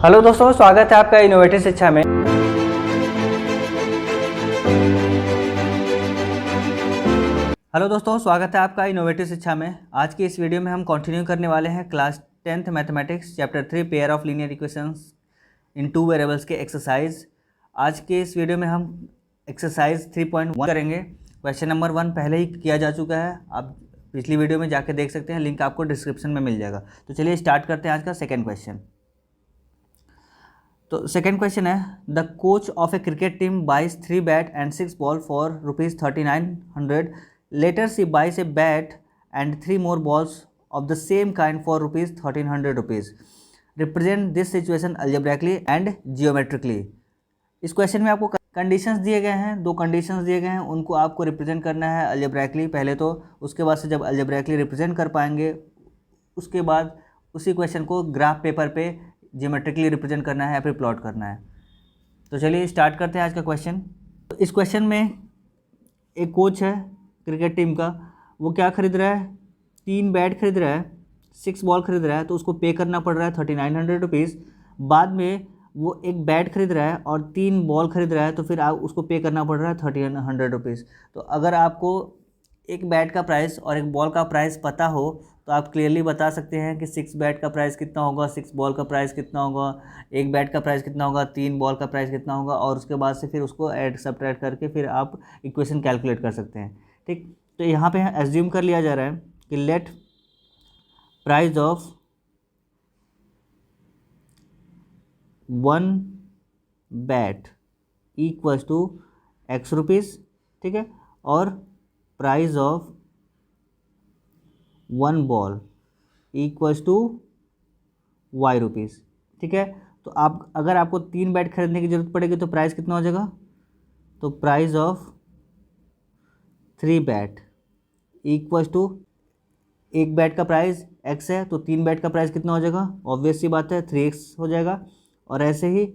Hello दोस्तों, स्वागत है आपका इनोवेटिव शिक्षा में। हेलो दोस्तों, स्वागत है आपका इनोवेटिव शिक्षा में। आज की इस वीडियो में हम कंटिन्यू करने वाले हैं class 10th mathematics chapter 3 pair of linear equations in two variables के एक्सरसाइज। आज के इस वीडियो में हम एक्सरसाइज 3.1 करेंगे। क्वेश्चन नंबर 1 पहले ही किया जा चुका है, आप पिछली वीडियो में जाके देख सकते हैं, लिंक आपको डिस्क्रिप्शन में मिल जाएगा। तो चलिए स्टार्ट करते हैं आज का सेकेंड क्वेश्चन। तो सेकेंड क्वेश्चन है, the coach of a cricket team buys 3 bat and 6 ball for ₹3900। Later C buys a bat and 3 more balls of the same kind for ₹1300। Represent this situation algebraically and geometrically. इस question में आपको conditions दिए गए हैं, 2 conditions दिए गए हैं, उनको आपको रिप्रेजेंट करना है अल्जेब्रैकली पहले तो, उसके बाद से जब अल्जेब्रैकली रिप्रेजेंट कर पाएंगे उसके बाद उसी क्वेश्चन को ग्राफ पेपर पे जियोमेट्रिकली रिप्रेजेंट करना है या फिर प्लॉट करना है। तो चलिए स्टार्ट करते हैं आज का क्वेश्चन। तो इस क्वेश्चन में एक कोच है क्रिकेट टीम का, वो क्या खरीद रहा है, 3 बैट खरीद रहा है, 6 बॉल खरीद रहा है, तो उसको पे करना पड़ रहा है ₹3900। बाद में वो एक बैट खरीद रहा है और 3 बॉल खरीद रहा है, तो फिर आप उसको पे करना पड़ रहा है ₹1300। तो अगर आपको एक बैट का प्राइस और एक बॉल का प्राइस पता हो तो आप क्लियरली बता सकते हैं कि 6 बैट का प्राइस कितना होगा, 6 बॉल का प्राइस कितना होगा, एक बैट का प्राइस कितना होगा, 3 बॉल का प्राइस कितना होगा, और उसके बाद से फिर उसको ऐड सब्ट्रैक्ट करके फिर आप इक्वेशन कैलकुलेट कर सकते हैं। ठीक, तो यहाँ पे एज्यूम कर लिया जा रहा है कि let price of 1 bat equals to X rupees, ठीक है, और price of 1 ball equals to Y rupees, ठीक है। तो आप अगर आपको 3 बैट खरीदने की ज़रूरत पड़ेगी तो प्राइस कितना हो जाएगा, तो price of 3 bat equals to, एक बैट का प्राइस X है तो 3 बैट का प्राइस कितना हो जाएगा, ऑब्वियस सी बात है 3X हो जाएगा। और ऐसे ही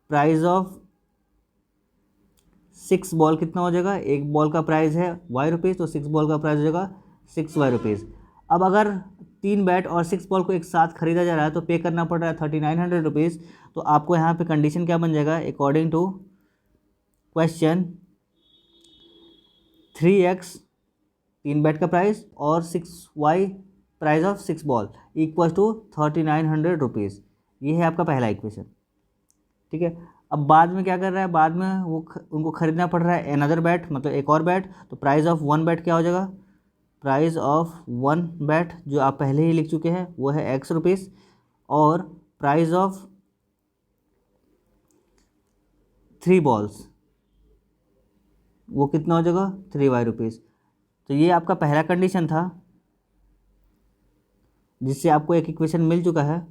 प्राइस ऑफ 6 बॉल कितना हो जाएगा, एक बॉल का प्राइस है Y रुपीज़, तो 6 बॉल का प्राइस हो जाएगा 6Y रुपीज़। अब अगर 3 बैट और 6 बॉल को एक साथ खरीदा जा रहा है तो पे करना पड़ रहा है ₹3900। तो आपको यहाँ पे कंडीशन क्या बन जाएगा, according to question 3X 3 bat का प्राइस और 6Y price of 6 ball equal to ₹3900। ये है आपका पहला इक्वेशन, ठीक है। अब बाद में क्या कर रहा है, बाद में वो उनको खरीदना पड़ रहा है अनदर बैट, मतलब एक और बैट, तो प्राइस ऑफ 1 बैट क्या हो जाएगा, प्राइस ऑफ 1 बैट जो आप पहले ही लिख चुके हैं वो है X रुपीज़, और प्राइस ऑफ 3 बॉल्स वो कितना हो जाएगा, 3Y रुपीज़। तो ये आपका पहला कंडीशन था जिससे आपको एक इक्वेशन मिल चुका है,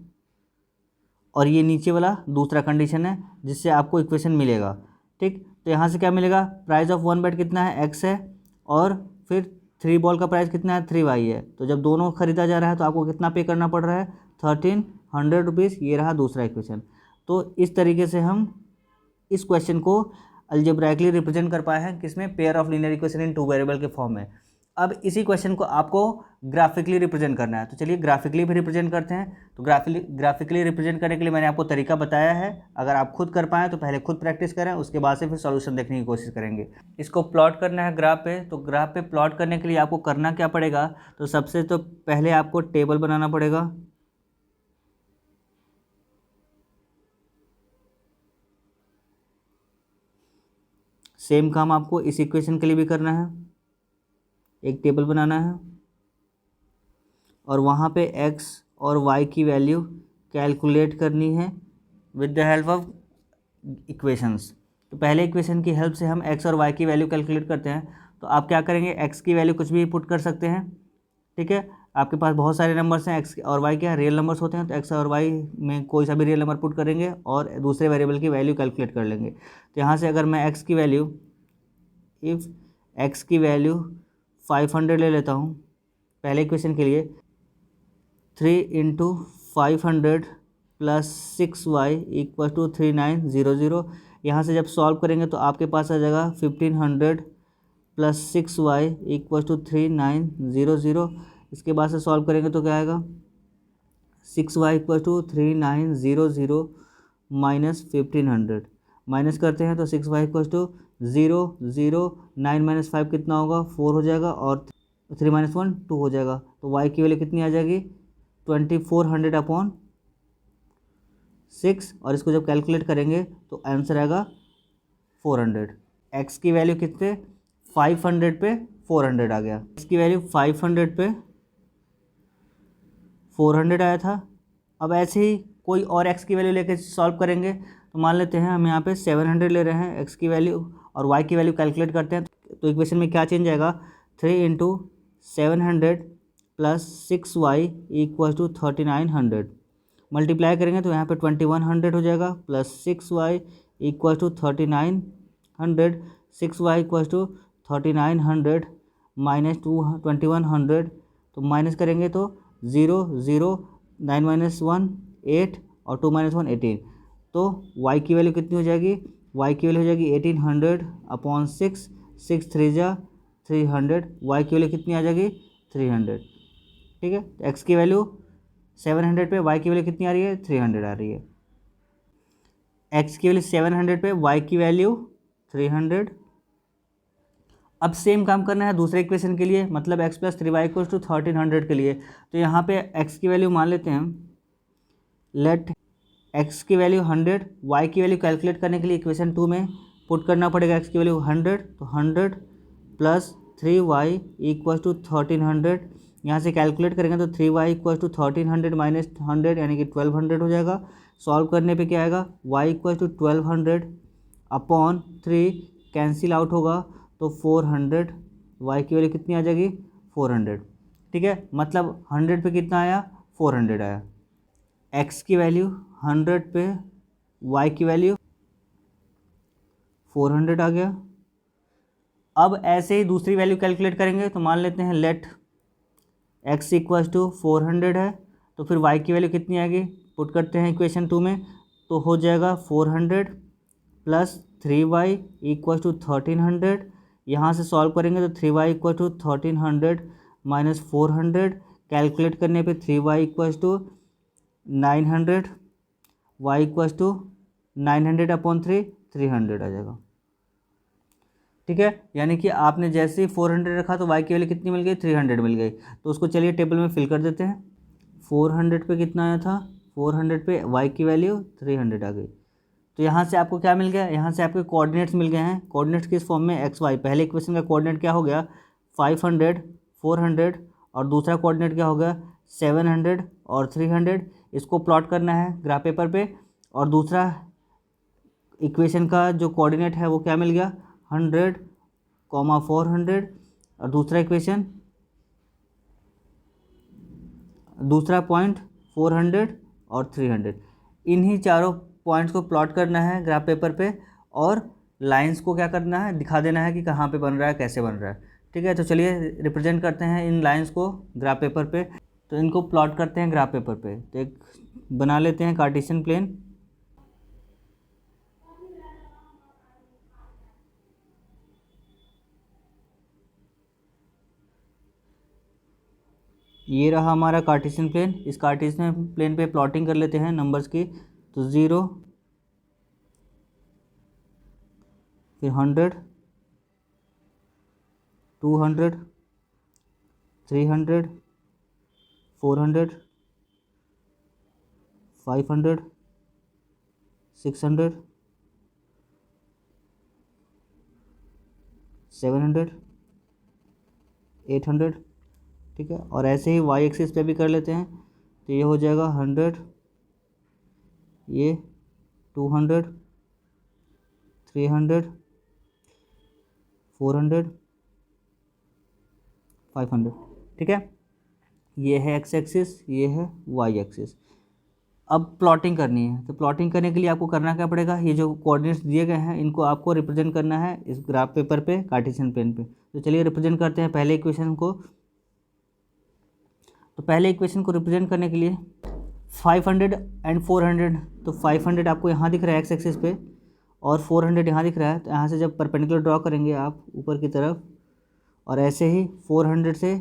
और ये नीचे वाला दूसरा कंडीशन है जिससे आपको इक्वेशन मिलेगा, ठीक। तो यहाँ से क्या मिलेगा, प्राइस ऑफ 1 बैट कितना है, X है, और फिर 3 बॉल का प्राइस कितना है, 3Y है। तो जब दोनों खरीदा जा रहा है तो आपको कितना पे करना पड़ रहा है, ₹1300। ये रहा दूसरा इक्वेशन। तो इस तरीके से हम इस क्वेश्चन को अल्जेब्राइकली रिप्रेजेंट कर पाए हैं, किसमें, pair of linear equation in two variable के फॉर्म में। अब इसी क्वेश्चन को आपको ग्राफिकली रिप्रेजेंट करना है, तो चलिए ग्राफिकली भी रिप्रेजेंट करते हैं। तो ग्राफिकली रिप्रेजेंट करने के लिए मैंने आपको तरीका बताया है, अगर आप खुद कर पाएँ तो पहले खुद प्रैक्टिस करें, उसके बाद से फिर सॉल्यूशन देखने की कोशिश करेंगे। इसको प्लॉट करना है ग्राफ पे, तो ग्राफ पे प्लॉट करने के लिए आपको करना क्या पड़ेगा, तो सबसे तो पहले आपको टेबल बनाना पड़ेगा। सेम काम आपको इस इक्वेशन के लिए भी करना है, एक टेबल बनाना है और वहाँ पे X और Y की वैल्यू कैलकुलेट करनी है with the help of equations. तो पहले इक्वेशन की हेल्प से हम X और Y की वैल्यू कैलकुलेट करते हैं। तो आप क्या करेंगे, X की वैल्यू कुछ भी पुट कर सकते हैं, ठीक है। आपके पास बहुत सारे नंबर्स हैं, X और Y क्या रियल नंबर्स होते हैं, तो X और Y में कोई सा भी रियल नंबर पुट करेंगे और दूसरे वेरिएबल की वैल्यू कैलकुलेट कर लेंगे। तो यहाँ से अगर मैं X की वैल्यू, इफ़ X की वैल्यू 500 ले लेता हूँ पहले इक्वेशन के लिए, 3 × 500 + 6Y = 3900। यहाँ से जब सॉल्व करेंगे तो आपके पास आ जाएगा 1500 + 6Y = 3900। इसके बाद से सॉल्व करेंगे तो क्या आएगा, 6y equal to 3900 minus 1500, minus करते हैं तो 6y इक्वल टू 009 माइनस 5 कितना होगा 4 हो जाएगा, और 3 माइनस 1 2 हो जाएगा। तो y की वैल्यू कितनी आ जाएगी 2400 अपॉन 6, और इसको जब कैलकुलेट करेंगे तो आंसर आएगा 400। x की वैल्यू कितने 500 पे 400 आ गया, x की वैल्यू 500 पे 400 आया था। अब ऐसे ही कोई और x की वैल्यू लेके सॉल्व करेंगे, तो मान लेते हैं हम यहाँ पे 700 ले रहे हैं x की वैल्यू, और y की वैल्यू कैलकुलेट करते हैं, तो इक्वेशन में क्या चेंज आएगा 3 into 700 plus 6y equal to 3900, multiply करेंगे तो यहाँ पे 2100 हो जाएगा, plus 6y equal to 3900, 6y equal to 3900 minus 2100, तो माइनस करेंगे तो 9 माइनस 1 8 और 2 माइनस 1 18, तो y की वैल्यू कितनी हो जाएगी, y की वैल्यू हो जाएगी 1800 अपॉन 6, 6 3 जा 300, y की वैल्यू कितनी आ जाएगी 300। ठीक है, x की वैल्यू 700 पे y की वैल्यू कितनी आ रही है 300 आ रही है, x की वैल्यू 700 पे y की वैल्यू 300। अब सेम काम करना है दूसरे इक्वेशन के लिए, मतलब x plus 3y equal to 1300 के लिए। तो यहाँ पे x की वैल्यू मान लेते हैं, लेट x की वैल्यू 100, y की वैल्यू कैलकुलेट करने के लिए इक्वेशन 2 में पुट करना पड़ेगा x की वैल्यू 100, तो 100 प्लस 3y इक्वल टू 1300, यहाँ से कैलकुलेट करेंगे तो 3y इक्वल टू 1300 माइनस 100 यानी कि 1200 हो जाएगा। सॉल्व करने पे क्या आएगा y equal to 1200 upon 3 cancel out होगा तो 400, y की वैल्यू कितनी आ जाएगी 400। ठीक है, मतलब 100 पे कितना आया 400 आया, x की वैल्यू 100 पे y की वैल्यू 400 आ गया। अब ऐसे ही दूसरी वैल्यू कैलकुलेट करेंगे, तो मान लेते हैं लेट x इक्वल टू 400 है, तो फिर y की वैल्यू कितनी आएगी, पुट करते हैं इक्वेशन 2 में, तो हो जाएगा 400 प्लस 3y इक्वल टू 1300, यहाँ से सॉल्व करेंगे तो 3y equal to 1300 minus 400, calculate करने पे 3y equal to 900, y equal to 900 upon 300 आ जाएगा। ठीक है, यानी कि आपने जैसे ही 400 रखा तो y की वैल्यू कितनी मिल गई 300 मिल गई। तो उसको चलिए टेबल में फिल कर देते हैं। 400 पे कितना आया था 400 पे y की वैल्यू 300 आ गई। तो यहाँ से आपको क्या मिल गया, यहाँ से आपके कोऑर्डिनेट्स मिल गए हैं। कोऑर्डिनेट्स किस फॉर्म में एक्स वाई, पहले इक्वेशन का कोऑर्डिनेट क्या हो गया 500 400, और दूसरा कोऑर्डिनेट क्या हो गया 700 और 300। इसको प्लॉट करना है ग्राफ पेपर पे, और दूसरा इक्वेशन का जो कोऑर्डिनेट है वो क्या मिल गया 100, 400, और दूसरा इक्वेशन दूसरा पॉइंट 400 और 300। इन्हीं चारों पॉइंट्स को प्लॉट करना है ग्राफ पेपर पे, और लाइंस को क्या करना है दिखा देना है कि कहाँ पे बन रहा है कैसे बन रहा है। ठीक है, तो चलिए रिप्रेजेंट करते हैं इन लाइंस को ग्राफ पेपर पे। तो इनको प्लॉट करते हैं ग्राफ पेपर पे। तो एक बना लेते हैं कार्टेशियन प्लेन। ये रहा हमारा कार्टेशियन प्लेन। इस कार्टेशियन प्लेन पे प्लॉटिंग कर लेते हैं नंबर्स की। तो 0, फिर 100, 200, 300, 400, 500, 600, 700, 800। ठीक है, और ऐसे ही वाई एक्सिस पे भी कर लेते हैं। तो ये हो जाएगा 100, ये 200, 300, 400, 500। ठीक है, ये है एक्स एक्सिस, ये है वाई एक्सिस। अब प्लॉटिंग करनी है। तो प्लॉटिंग करने के लिए आपको करना क्या पड़ेगा, ये जो कोऑर्डिनेट्स दिए गए हैं इनको आपको रिप्रेजेंट करना है इस ग्राफ पेपर पे कार्टेशियन प्लेन पे। तो चलिए रिप्रेजेंट करते हैं पहले इक्वेशन को। तो पहले इक्वेशन को रिप्रेजेंट करने के लिए 500 एंड 400, तो 500 आपको यहाँ दिख रहा है एक्स एक्सिस पे, और 400 यहाँ दिख रहा है। तो यहाँ से जब परपेंडिकुलर ड्रॉ करेंगे आप ऊपर की तरफ, और ऐसे ही 400 से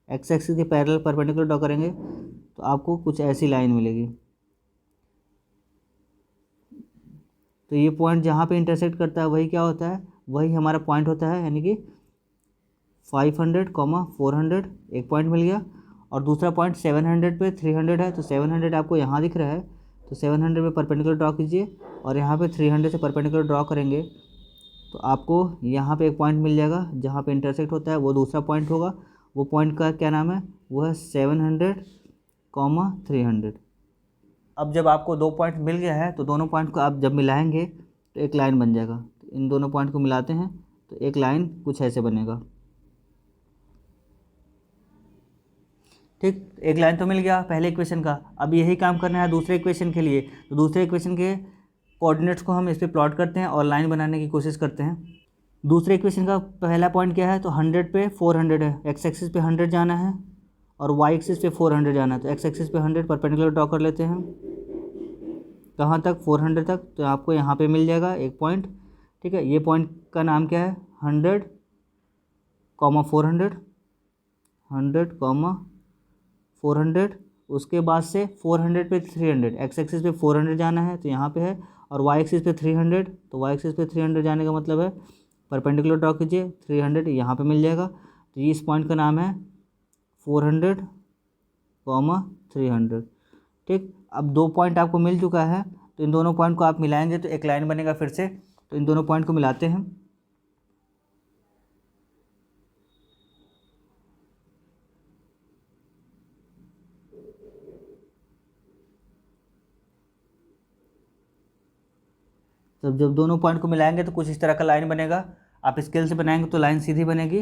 एक्स एक्सिस के पैरेलल परपेंडिकुलर ड्रॉ करेंगे तो आपको कुछ ऐसी लाइन मिलेगी। तो ये पॉइंट जहाँ पे इंटरसेक्ट करता है वही क्या होता है, वही हमारा पॉइंट होता है, यानी कि 500, 400 एक पॉइंट मिल गया। और दूसरा पॉइंट 700 पे 300 है, तो 700 आपको यहाँ दिख रहा है, तो 700 पे परपेंडिकुलर ड्रॉ कीजिए और यहाँ पे 300 से परपेंडिकुलर ड्रॉ करेंगे तो आपको यहाँ पे एक पॉइंट मिल जाएगा जहाँ पे इंटरसेक्ट होता है, वो दूसरा पॉइंट होगा। वो पॉइंट का क्या नाम है, वो है 700, 300। अब जब आपको दो पॉइंट मिल गया है तो दोनों पॉइंट को आप जब मिलाएंगे तो एक लाइन बन जाएगा। तो इन दोनों पॉइंट को मिलाते हैं तो एक लाइन कुछ ऐसे बनेगा। ठीक, एक लाइन तो मिल गया पहले इक्वेशन का। अब यही काम करना है दूसरे इक्वेशन के लिए। तो दूसरे इक्वेशन के कोऑर्डिनेट्स को हम इस पर प्लॉट करते हैं और लाइन बनाने की कोशिश करते हैं। दूसरे इक्वेशन का पहला पॉइंट क्या है, तो 100 पे 400 है, एक्स एक्सिस पे 100 जाना है और वाई एक्सिस पे 400 जाना है। तो एक्स एक्सिस पे 100 परपेंडिकुलर ड्रॉ कर लेते हैं, कहाँ तक, 400 तक। तो आपको यहाँ पे मिल जाएगा एक पॉइंट। ठीक है, ये पॉइंट का नाम क्या है, 100, 400, 100, 400। उसके बाद से 400 पे 300, एक्स एक्सिस पे 400 जाना है तो यहाँ पे है, और वाई एक्सिस पे 300, तो वाई एक्सिस पे 300 जाने का मतलब है परपेंडिकुलर ड्रॉ कीजिए, 300 यहाँ पे मिल जाएगा। तो ये इस पॉइंट का नाम है 400, 300। ठीक, अब दो पॉइंट आपको मिल चुका है तो इन दोनों पॉइंट को आप मिलाएंगे तो एक लाइन बनेगा फिर से। तो इन दोनों पॉइंट को मिलाते हैं। तो जब दोनों पॉइंट को मिलाएंगे तो कुछ इस तरह का लाइन बनेगा। आप स्केल से बनाएंगे तो लाइन सीधी बनेगी।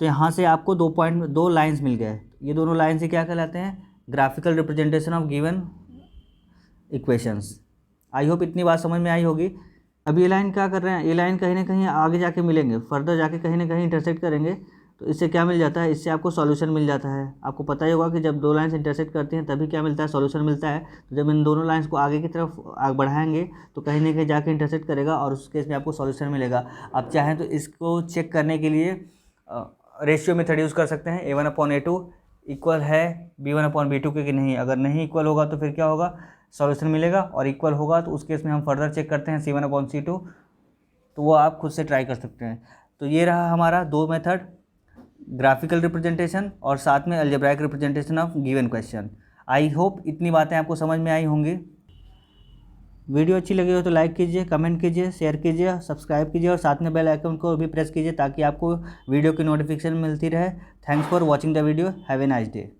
तो यहाँ से आपको दो लाइंस मिल गए। ये दोनों लाइन से क्या कहलाते हैं, graphical representation of given equations. I hope इतनी बात समझ में आई होगी। अब ये लाइन क्या कर रहे हैं, ये लाइन कहीं ना कहीं आगे जाके मिलेंगे, फर्दर जाके कहीं ना कहीं इंटरसेक्ट करेंगे। तो इससे क्या मिल जाता है, इससे आपको सॉल्यूशन मिल जाता है। आपको पता ही होगा कि जब दो लाइंस इंटरसेक्ट करती हैं तभी क्या मिलता है, सॉल्यूशन मिलता है। तो जब इन दोनों लाइंस को आगे की तरफ बढ़ाएंगे तो कहीं ना कहीं जाके इंटरसेक्ट करेगा और उस केस में आपको सॉल्यूशन मिलेगा। आप चाहें तो इसको चेक करने के लिए रेशियो मेथड यूज़ कर सकते हैं। A1/A2 इक्वल है B1/B2 के कि नहीं। अगर नहीं इक्वल होगा तो फिर क्या होगा, सॉल्यूशन मिलेगा, और इक्वल होगा तो उस केस में हम फर्दर चेक करते हैं C1/C2। तो वो आप खुद से ट्राई कर सकते हैं। तो ये रहा हमारा दो मेथड, ग्राफिकल रिप्रेजेंटेशन और साथ में algebraic representation of given question. I hope इतनी बातें आपको समझ में आई होंगी। वीडियो अच्छी लगी हो तो लाइक कीजिए, कमेंट कीजिए, शेयर कीजिए, सब्सक्राइब कीजिए और साथ में बेल आइकन को भी प्रेस कीजिए ताकि आपको वीडियो की नोटिफिकेशन मिलती रहे। Thanks for watching the video. Have a nice day.